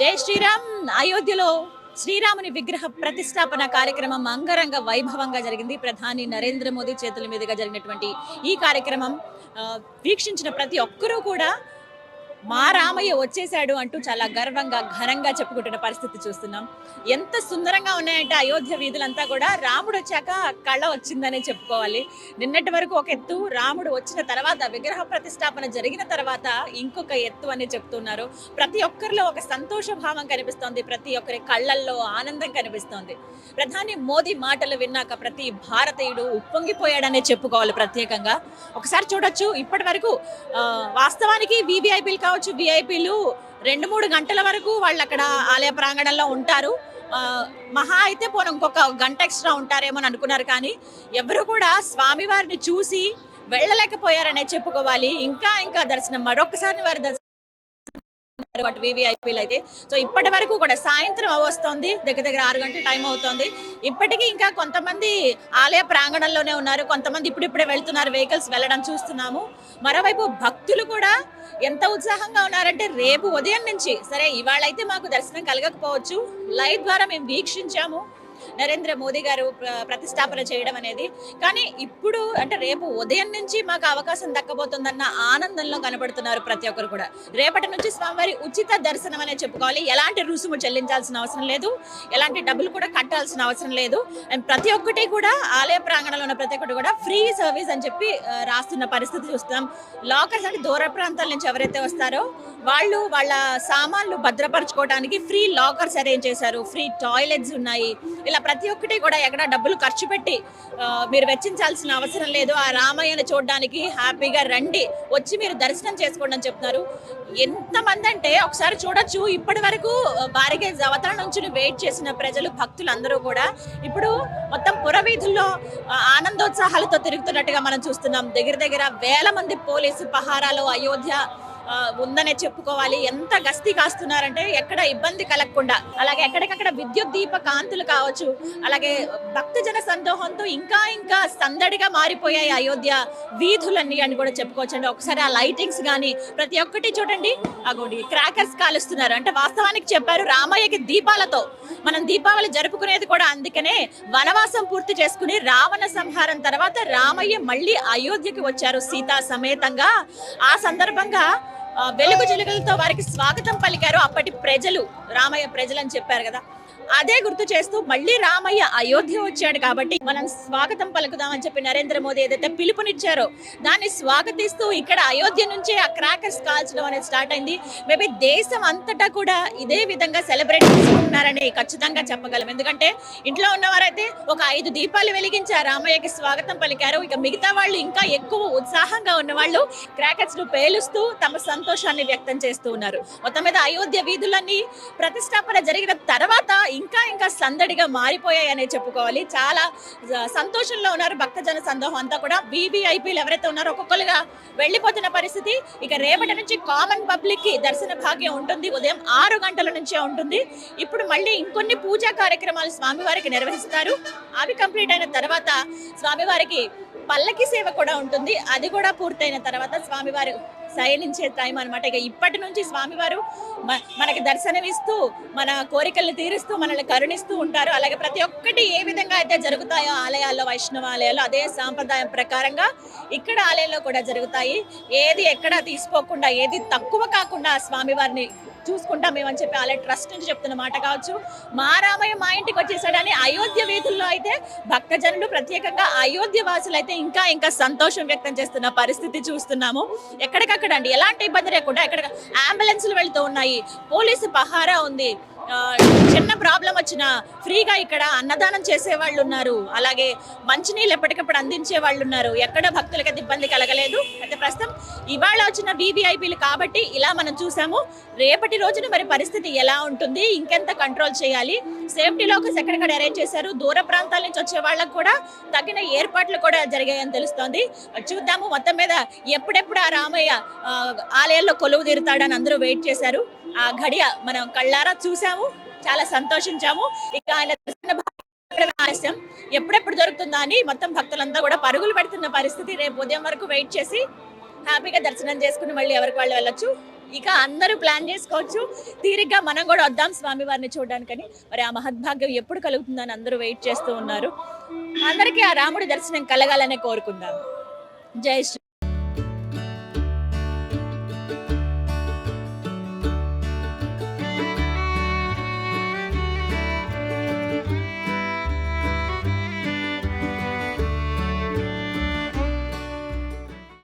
జై శ్రీరామ్. అయోధ్యలో శ్రీరాముని విగ్రహ ప్రతిష్టాపన కార్యక్రమం అంగరంగ వైభవంగా జరిగింది. ప్రధాని నరేంద్ర మోదీ చేతుల మీదుగా జరిగినటువంటి ఈ కార్యక్రమం వీక్షించిన ప్రతి ఒక్కరూ కూడా మా రామయ్య వచ్చేసాడు అంటూ చాలా గర్వంగా ఘనంగా చెప్పుకుంటున్న పరిస్థితి చూస్తున్నాం. ఎంత సుందరంగా ఉన్నాయంటే అయోధ్య వీధులంతా కూడా రాముడు వచ్చాక కళ వచ్చిందనే చెప్పుకోవాలి. నిన్నటి వరకు ఒక ఎత్తు, రాముడు వచ్చిన తర్వాత విగ్రహ ప్రతిష్టాపన జరిగిన తర్వాత ఇంకొక ఎత్తు అని చెప్తున్నారు. ప్రతి ఒక్కరిలో ఒక సంతోష భావం కనిపిస్తోంది, ప్రతి ఒక్కరి కళ్ళల్లో ఆనందం కనిపిస్తోంది. ప్రధాని మోదీ మాటలు విన్నాక ప్రతి భారతీయుడు ఉప్పొంగిపోయాడనే చెప్పుకోవాలి. ప్రత్యేకంగా ఒకసారి చూడొచ్చు. ఇప్పటి వరకు వాస్తవానికి వివిఐపీలు కావచ్చు, విఐపీలు 2-3 గంటల వరకు వాళ్ళు అక్కడ ఆలయ ప్రాంగణంలో ఉంటారు. మహా అయితే పోను ఇంకొక గంట ఎక్స్ట్రా ఉంటారేమో అని అనుకున్నారు. కానీ ఎవరు కూడా స్వామివారిని చూసి వెళ్ళలేకపోయారనే చెప్పుకోవాలి. ఇంకా దర్శనం మరొకసారి వారి దర్శనం వివిఐపీలు అయితే. సో ఇప్పటి వరకు కూడా సాయంత్రం వస్తుంది, దగ్గర 6 గంటల టైం అవుతుంది. ఇప్పటికీ ఇంకా కొంతమంది ఆలయ ప్రాంగణంలోనే ఉన్నారు, కొంతమంది ఇప్పుడిప్పుడే వెళ్తున్నారు, వెహికల్స్ వెళ్ళడం చూస్తున్నాము. మరోవైపు భక్తులు కూడా ఎంత ఉత్సాహంగా ఉన్నారంటే రేపు ఉదయం నుంచి, సరే ఇవాళ అయితే మాకు దర్శనం కలగకపోవచ్చు, లైవ్ ద్వారా మేము వీక్షించాము నరేంద్ర మోదీ గారు ప్రతిష్టాపన చేయడం అనేది. కానీ ఇప్పుడు అంటే రేపు ఉదయం నుంచి మాకు అవకాశం దక్కబోతుందన్న ఆనందంలో కనబడుతున్నారు ప్రతి ఒక్కరు కూడా. రేపటి నుంచి స్వామివారి ఉచిత దర్శనం అనే చెప్పుకోవాలి. ఎలాంటి రుసుము చెల్లించాల్సిన అవసరం లేదు, ఎలాంటి డబ్బులు కూడా కట్టాల్సిన అవసరం లేదు. అండ్ ప్రతి ఒక్కటి కూడా ఆలయ ప్రాంగణంలో ఉన్న ప్రతి ఒక్కటి కూడా ఫ్రీ సర్వీస్ అని చెప్పి రాస్తున్న పరిస్థితి చూస్తాం. లాకర్స్ అంటే దూర ప్రాంతాల నుంచి ఎవరైతే వస్తారో వాళ్ళు వాళ్ళ సామాన్లు భద్రపరచుకోవడానికి ఫ్రీ లాకర్స్ అరేంజ్ చేశారు, ఫ్రీ టాయిలెట్స్ ఉన్నాయి. ఇలా ప్రతి ఒక్కటి కూడా ఎక్కడ డబ్బులు ఖర్చు పెట్టి మీరు వెచ్చించాల్సిన అవసరం లేదు. ఆ రామయ్యను చూడడానికి హ్యాపీగా రండి, వచ్చి మీరు దర్శనం చేసుకోండి అని చెప్తున్నారు. ఎంతమంది అంటే ఒకసారి చూడొచ్చు. ఇప్పటి వరకు బారిగేజ్ అవతల నుంచి వెయిట్ చేసిన ప్రజలు, భక్తులు అందరూ కూడా ఇప్పుడు మొత్తం పురవీధుల్లో ఆనందోత్సాహాలతో తిరుగుతున్నట్టుగా మనం చూస్తున్నాం. దగ్గర వేల మంది పోలీసు పహారాలు అయోధ్య ఉందనే చెప్పుకోవాలి. ఎంత గస్తీ కాస్తున్నారంటే ఎక్కడ ఇబ్బంది కలగకుండా. అలాగే ఎక్కడికక్కడ విద్యుత్ దీప కాంతులు కావచ్చు, అలాగే భక్తజన సందోహంతో ఇంకా సందడిగా మారిపోయాయి అయోధ్య వీధులన్నీ అని కూడా చెప్పుకోవచ్చు అండి. ఒకసారి ఆ లైటింగ్స్ కానీ ప్రతి ఒక్కటి చూడండి. అగోండి క్రాకర్స్ కాలుస్తున్నారు. అంటే వాస్తవానికి చెప్పారు రామయ్యకి దీపాలతో మనం దీపావళి జరుపుకునేది కూడా అందుకనే. వనవాసం పూర్తి చేసుకుని రావణ సంహారం తర్వాత రామయ్య మళ్ళీ అయోధ్యకి వచ్చారు సీతా సమేతంగా. ఆ సందర్భంగా వెలుగు జలుగులతో వారికి స్వాగతం పలికారు అప్పటి ప్రజలు. రామయ్య ప్రజలు అని చెప్పారు కదా, అదే గుర్తు చేస్తూ మళ్ళీ రామయ్య అయోధ్య వచ్చాడు కాబట్టి మనం స్వాగతం పలుకుదామని చెప్పి నరేంద్ర మోదీ ఏదైతే పిలుపునిచ్చారో దాన్ని స్వాగతిస్తూ ఇక్కడ అయోధ్య నుంచే ఆ క్రాకర్స్ కాల్చడం అనేది స్టార్ట్ అయింది. మేబీ దేశం అంతటా కూడా ఇదే విధంగా సెలబ్రేట్ చేసుకుంటున్నారని ఖచ్చితంగా చెప్పగలం. ఎందుకంటే ఇంట్లో ఉన్నవారైతే ఒక 5 దీపాలు వెలిగించారు, రామయ్యకి స్వాగతం పలికారు. ఇక మిగతా వాళ్ళు ఇంకా ఎక్కువ ఉత్సాహంగా ఉన్న వాళ్ళు క్రాకర్స్ ను పేలుస్తూ తమ సంతోషాన్ని వ్యక్తం చేస్తూ ఉన్నారు. మొత్తం మీద అయోధ్య వీధులన్నీ ప్రతిష్టాపన జరిగిన తర్వాత ఇంకా సందడిగా మారిపోయాయి అనే చెప్పుకోవాలి. చాలా సంతోషంలో ఉన్నారు భక్తజన సందోహం అంతా కూడా. వివిఐపీలు ఎవరైతే ఉన్నారో ఒక్కొక్కరుగా వెళ్ళిపోతున్న పరిస్థితి. ఇక రేపటి నుంచి కామన్ పబ్లిక్ కి దర్శన భాగ్యం ఉంటుంది, ఉదయం 6 గంటల నుంచే ఉంటుంది. ఇప్పుడు మళ్ళీ ఇంకొన్ని పూజా కార్యక్రమాలు స్వామివారికి నిర్వహిస్తారు. అవి కంప్లీట్ అయిన తర్వాత స్వామివారికి పల్లకి సేవ కూడా ఉంటుంది. అది కూడా పూర్తయిన తర్వాత స్వామివారు శయనించే టైం అనమాట. ఇక ఇప్పటి నుంచి స్వామివారు మనకి దర్శనమిస్తూ మన కోరికలను తీరుస్తూ మనల్ని కరుణిస్తూ ఉంటారు. అలాగే ప్రతి ఒక్కటి ఏ విధంగా అయితే జరుగుతాయో ఆలయాల్లో, వైష్ణవ ఆలయాల్లో అదే సాంప్రదాయం ప్రకారంగా ఇక్కడ ఆలయంలో కూడా జరుగుతాయి. ఏది ఎక్కడ తీసుకోకుండా, ఏది తక్కువ కాకుండా స్వామివారిని చూసుకుంటాం మేమని చెప్పి ఆలయ ట్రస్ట్ నుంచి చెప్తున్న మాట కావచ్చు. మా రామయ్య మా ఇంటికి వచ్చేసాడని అయోధ్య వీధుల్లో అయితే భక్తజనులు, ప్రత్యేకంగా అయోధ్య వాసులు అయితే ఇంకా సంతోషం వ్యక్తం చేస్తున్న పరిస్థితి చూస్తున్నాము. ఎక్కడికక్కడ అండి ఎలాంటి ఇబ్బంది లేకుండా ఎక్కడ అంబులెన్స్లు వెళ్తూ ఉన్నాయి, పోలీసు పహారా ఉంది. చిన్న ప్రాబ్లం వచ్చినా ఫ్రీగా ఇక్కడ అన్నదానం చేసే వాళ్ళు ఉన్నారు, అలాగే మంచినీళ్ళు ఎప్పటికప్పుడు అందించే వాళ్ళు ఉన్నారు. ఎక్కడ భక్తులకైతే ఇబ్బంది కలగలేదు. అయితే ప్రస్తుతం ఇవాళ వచ్చిన వివిఐపీలు కాబట్టి ఇలా మనం చూసాము. రేపటి రోజున మరి పరిస్థితి ఎలా ఉంటుంది, ఇంకెంత కంట్రోల్ చేయాలి, సేఫ్టీ లాకర్స్ ఎక్కడెక్కడ అరేంజ్ చేశారు, దూర ప్రాంతాల నుంచి వచ్చే వాళ్ళకు కూడా తగిన ఏర్పాట్లు కూడా జరిగాయని తెలుస్తోంది. చూద్దాము. మొత్తం మీద ఎప్పుడెప్పుడు ఆ రామయ్య ఆలయాల్లో కొలువు తీరుతాడని అందరూ వెయిట్ చేశారు. ఆ ఘడియ మనం కళ్ళారా చూసాము, చాలా సంతోషించాము. ఇక ఆయన ఆలస్యం ఎప్పుడెప్పుడు దొరుకుతుందా అని మొత్తం భక్తులంతా కూడా పరుగులు పెడుతున్న పరిస్థితి. రేపు ఉదయం వరకు వెయిట్ చేసి హ్యాపీగా దర్శనం చేసుకుని మళ్ళీ ఎవరికి వాళ్ళు వెళ్ళొచ్చు. ఇక అందరూ ప్లాన్ చేసుకోవచ్చు, తీరిగ్గా మనం కూడా వద్దాం స్వామివారిని చూడడానికని. మరి ఆ మహద్భాగ్యం ఎప్పుడు కలుగుతుందని అందరూ వెయిట్ చేస్తూ ఉన్నారు. అందరికీ ఆ రాముడి దర్శనం కలగాలనే కోరుకుందాం. జై శ్రీ